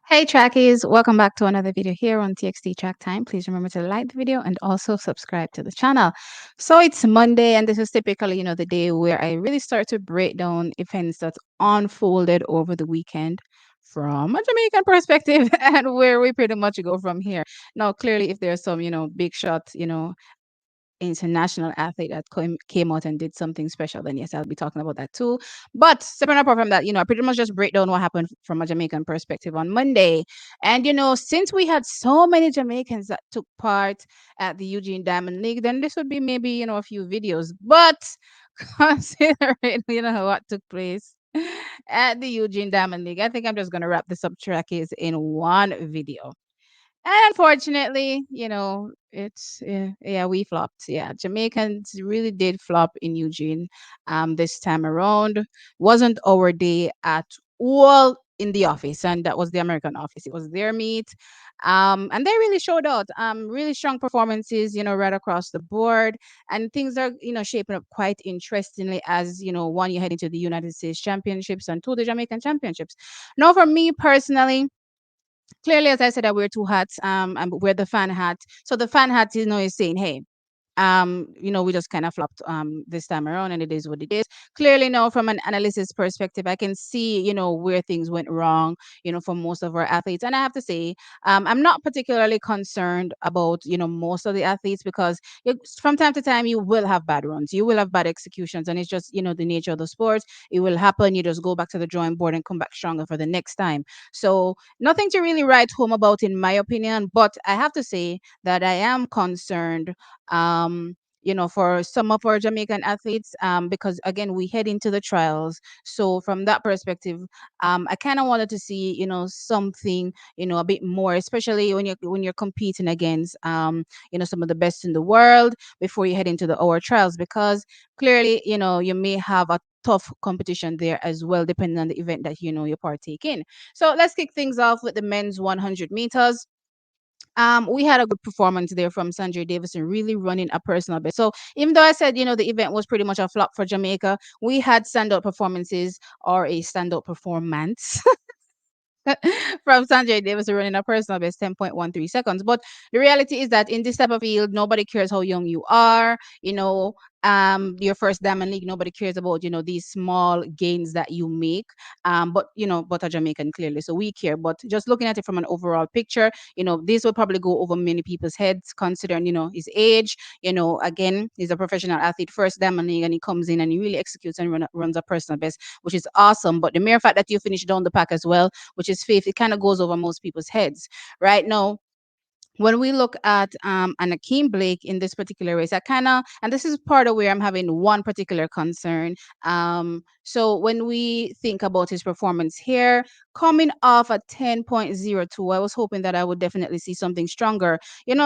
Hey trackies, welcome back to another video here on TXT Track Time. Please remember to like the video and also subscribe to the channel. So it's Monday and this is typically, the day where I really start to break down events that unfolded over the weekend from a Jamaican perspective and where we pretty much go from here. Now, clearly if there's some, big shot, international athlete that came out and did something special, then yes, I'll be talking about that too. But separate apart from that, I pretty much just break down what happened from a Jamaican perspective on Monday. And since we had so many Jamaicans that took part at the Eugene Diamond League, then this would be maybe, a few videos. But considering, what took place at the Eugene Diamond League, I think I'm just gonna wrap this up trackies in one video. And unfortunately, yeah, we flopped. Yeah, Jamaicans really did flop in Eugene this time around. Wasn't our day at all in the office, and that was the American office. It was their meet. And they really showed out. Really strong performances, right across the board. And things are, shaping up quite interestingly as, one, you head into the United States Championships and two, the Jamaican Championships. Now, for me personally, clearly, as I said, I wear two hats. And wear the fan hat. So the fan hat, is saying, "Hey, we just kind of flopped this time around, and it is what it is." Clearly, now from an analysis perspective, I can see, where things went wrong, for most of our athletes. And I have to say, I'm not particularly concerned about, most of the athletes because from time to time you will have bad runs, you will have bad executions, and it's just, the nature of the sport. It will happen. You just go back to the drawing board and come back stronger for the next time. So nothing to really write home about, in my opinion. But I have to say that I am concerned for some of our Jamaican athletes, because again, we head into the trials. So from that perspective, I kind of wanted to see, something, a bit more, especially when you're competing against, some of the best in the world before you head into the our trials, because clearly, you may have a tough competition there as well, depending on the event that you partake in. So let's kick things off with the men's 100 meters. We had a good performance there from Sanjay Davison, really running a personal best. So even though I said, the event was pretty much a flop for Jamaica, we had standout performances or a standout performance from Sanjay Davis running a personal best 10.13 seconds. But the reality is that in this type of field, nobody cares how young you are. Your first Diamond League, nobody cares about, these small gains that you make. But a Jamaican clearly. So we care. But just looking at it from an overall picture, this will probably go over many people's heads considering, his age. Again, he's a professional athlete, first Diamond League, and he comes in and he really executes and runs a personal best, which is awesome. But the mere fact that you finish down the pack as well, which is faith, it kind of goes over most people's heads right now. When we look at an Akeem Blake in this particular race, I kind of, and this is part of where I'm having one particular concern. So when we think about his performance here, coming off a 10.02, I was hoping that I would definitely see something stronger,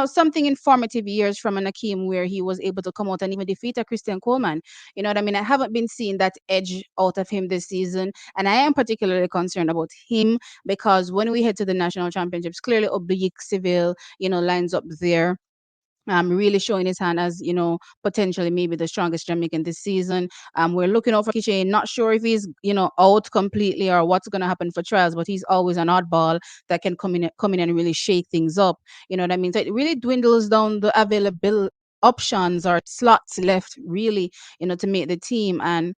something in formative years from an Akeem where he was able to come out and even defeat a Christian Coleman. You know what I mean? I haven't been seeing that edge out of him this season, and I am particularly concerned about him because when we head to the national championships, clearly Oblique Civil, lines up there. Really showing his hand as, potentially maybe the strongest Jamaican this season. We're looking out for Kiche. Not sure if he's, out completely or what's going to happen for trials, but he's always an oddball that can come in and really shake things up. You know what I mean? So it really dwindles down the available options or slots left, really, to make the team. And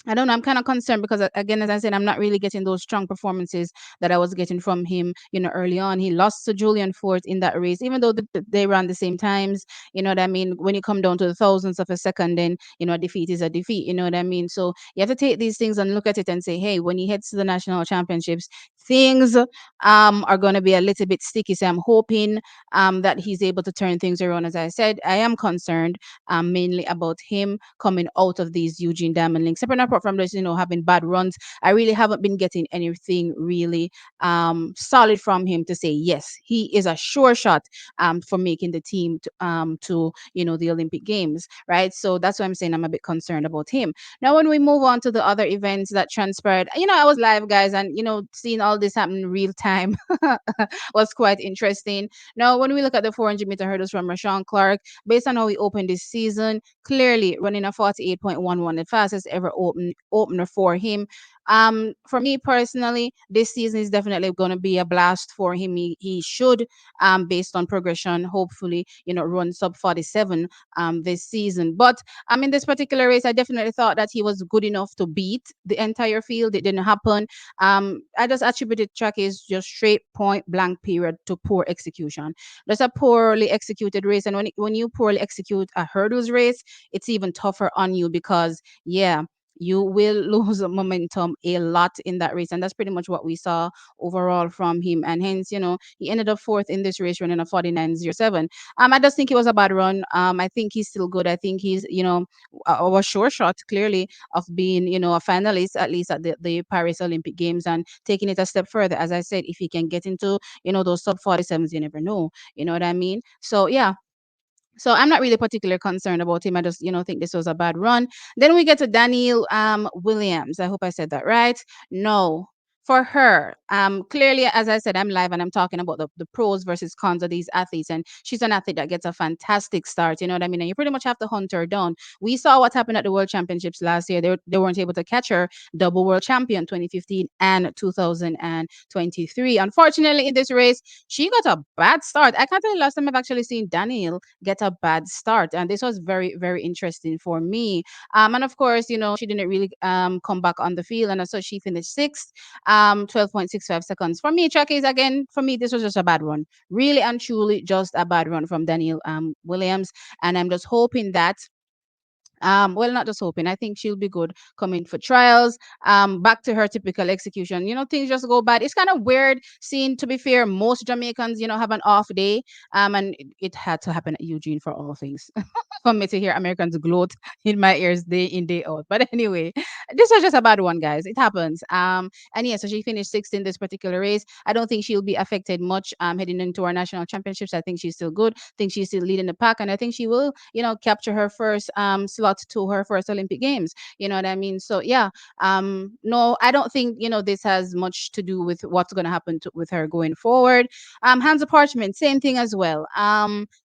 I don't know. I'm kind of concerned because, again, as I said, I'm not really getting those strong performances that I was getting from him, early on. He lost to Julian Ford in that race, even though they ran the same times. You know what I mean? When you come down to the thousandths of a second, then, a defeat is a defeat. You know what I mean? So you have to take these things and look at it and say, hey, when he heads to the national championships, things are going to be a little bit sticky. So I'm hoping that he's able to turn things around. As I said, I am concerned mainly about him coming out of these Eugene Diamond links. Separate apart from this, having bad runs, I really haven't been getting anything really solid from him to say, yes, he is a sure shot for making the team to the Olympic Games, right? So that's why I'm saying I'm a bit concerned about him. Now, when we move on to the other events that transpired, I was live, guys, and, seeing all this happen in real time was quite interesting. Now, when we look at the 400-meter hurdles from Rashawn Clark, based on how he opened this season, clearly running a 48.11, the fastest ever opener for him. For me personally, this season is definitely going to be a blast for him. He should, based on progression, hopefully, run sub 47 this season. But in this particular race, I definitely thought that he was good enough to beat the entire field. It didn't happen. I just attributed Chucky's just straight point blank period to poor execution. That's a poorly executed race, and when you poorly execute a hurdles race, it's even tougher on you because yeah, you will lose momentum a lot in that race, and that's pretty much what we saw overall from him. And hence, he ended up fourth in this race, running a 49.07. I just think it was a bad run. I think he's still good. I think he's a sure shot clearly of being a finalist at least at the Paris Olympic Games and taking it a step further. As I said, if he can get into those sub 47s, you never know. You know what I mean? So yeah, so I'm not really particularly concerned about him. I just, think this was a bad run. Then we get to Danielle Williams. I hope I said that right. No. For her, clearly, as I said, I'm live and I'm talking about the pros versus cons of these athletes. And she's an athlete that gets a fantastic start. You know what I mean? And you pretty much have to hunt her down. We saw what happened at the World Championships last year. They weren't able to catch her, double world champion 2015 and 2023. Unfortunately, in this race, she got a bad start. I can't tell you last time I've actually seen Danielle get a bad start. And this was very, very interesting for me. And of course, she didn't really come back on the field. And so she finished sixth, 12.65 seconds. For me, Chucky's again, for me, this was just a bad run. Really and truly just a bad run from Danielle Williams. And I'm just hoping that well, not just hoping. I think she'll be good coming for trials. Back to her typical execution. Things just go bad. It's kind of weird seeing, to be fair, most Jamaicans, have an off day. And it had to happen at Eugene for all things. For me to hear Americans gloat in my ears day in, day out. But anyway, this was just a bad one, guys. It happens. And yeah, so she finished sixth in this particular race. I don't think she'll be affected much heading into our national championships. I think she's still good. I think she's still leading the pack, and I think she will, capture her first slot to her first Olympic Games. You know what I mean? So yeah, no, I don't think this has much to do with what's going to happen with her going forward. Hands of Parchment, same thing as well.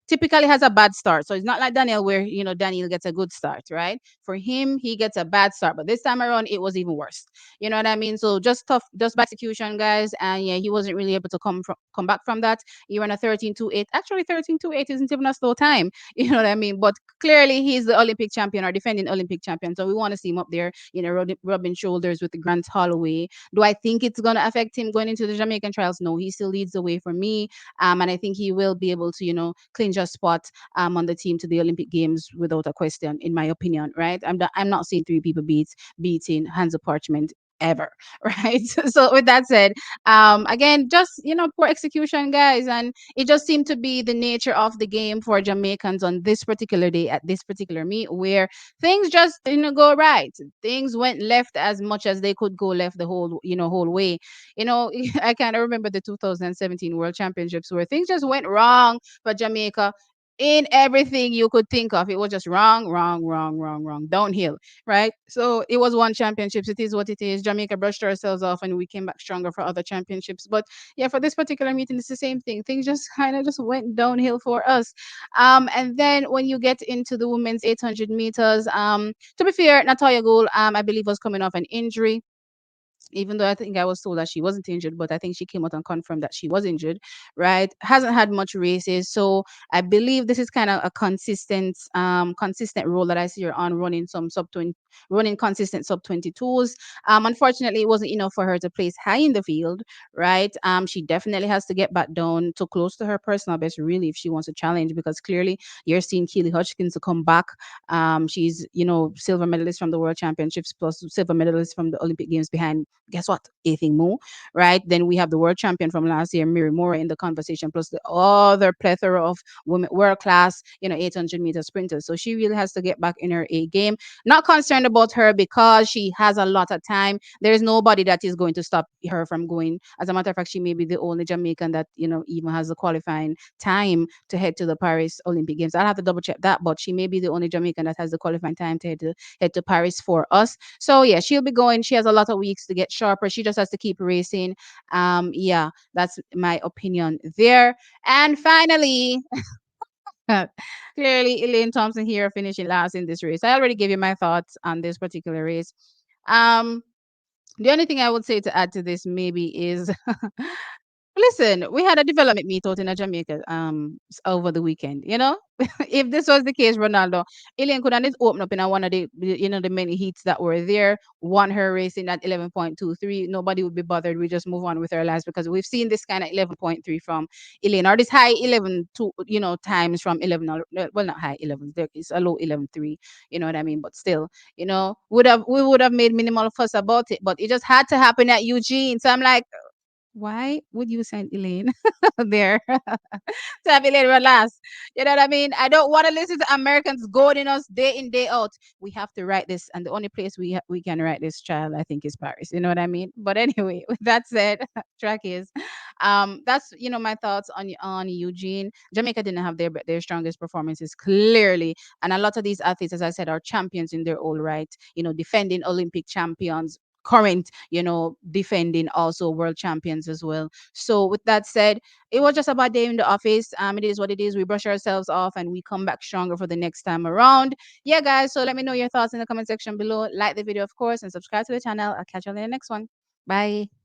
Typically has a bad start. So it's not like Daniel where, Daniel gets a good start, right? For him, he gets a bad start. But this time around, it was even worse. You know what I mean? So just tough, just bad execution, guys. And yeah, he wasn't really able to come back from that. He ran a 13.28. Actually, 13.28 isn't even a slow time. You know what I mean? But clearly, he's the Olympic champion or defending Olympic champion. So we want to see him up there, rubbing shoulders with the Grant Holloway. Do I think it's going to affect him going into the Jamaican trials? No, he still leads the way for me. And I think he will be able to, clinch a spot on the team to the Olympic Games without a question, in my opinion, right? I'm not seeing three people beating Hands of Parchment ever, right? So with that said, again, just poor execution, guys, and it just seemed to be the nature of the game for Jamaicans on this particular day at this particular meet, where things just didn't go right. Things went left as much as they could go left the whole way. I kind of remember the 2017 World Championships where things just went wrong for Jamaica in everything you could think of. It was just wrong, wrong, wrong, wrong, wrong, downhill, right? So it was one championships. It is what it is. Jamaica brushed ourselves off and we came back stronger for other championships. But yeah, for this particular meeting, it's the same thing. Things just kind of just went downhill for us. And then when you get into the women's 800 meters, to be fair, Natalia Gould, I believe was coming off an injury, even though I think I was told that she wasn't injured, but I think she came out and confirmed that she was injured, right? Hasn't had much races. So I believe this is kind of a consistent role that I see her on, running some sub 20, running consistent sub 22s. Unfortunately, it wasn't enough for her to place high in the field, right? She definitely has to get back down to close to her personal best, really, if she wants to challenge, because clearly you're seeing Keely Hodgkins to come back. She's, silver medalist from the World Championships plus silver medalist from the Olympic Games behind, guess what? Anything more, right? Then we have the world champion from last year, Miri Mora, in the conversation, plus the other plethora of women, world class, 800-meter sprinters. So she really has to get back in her A game. Not concerned about her because she has a lot of time. There is nobody that is going to stop her from going. As a matter of fact, she may be the only Jamaican that, even has the qualifying time to head to the Paris Olympic Games. I'll have to double check that, but she may be the only Jamaican that has the qualifying time to head to Paris for us. So yeah, she'll be going. She has a lot of weeks to get sharper. She just has to keep racing. Yeah, that's my opinion there. And finally, clearly Elaine Thompson here finishing last in this race. I already gave you my thoughts on this particular race. Um, The only thing I would say to add to this maybe is listen, we had a development meet out in Jamaica over the weekend, you know? If this was the case, Ronaldo, Elaine could have just opened up in one of the many heats that were there, won her race in at 11.23. Nobody would be bothered. We just move on with our lives because we've seen this kind of 11.3 from Elaine or this high 11 to, times from 11, well, not high 11, it's a low 11.3, you know what I mean? But still, we would have made minimal fuss about it, but it just had to happen at Eugene. So I'm like, why would you send Elaine there to have Elaine relax? You know what I mean? I don't want to listen to Americans goading us day in, day out. We have to write this, and the only place we can write this, child, I think, is Paris. You know what I mean? But anyway, with that said, track is, that's my thoughts on Eugene. Jamaica didn't have their strongest performances clearly, and a lot of these athletes, as I said, are champions in their own right. Defending Olympic champions, current, defending also world champions as well. So with that said, it was just about day in the office. It is what it is. We brush ourselves off and we come back stronger for the next time around. Yeah, guys. So let me know your thoughts in the comment section below. Like the video, of course, and subscribe to the channel. I'll catch you on the next one. Bye.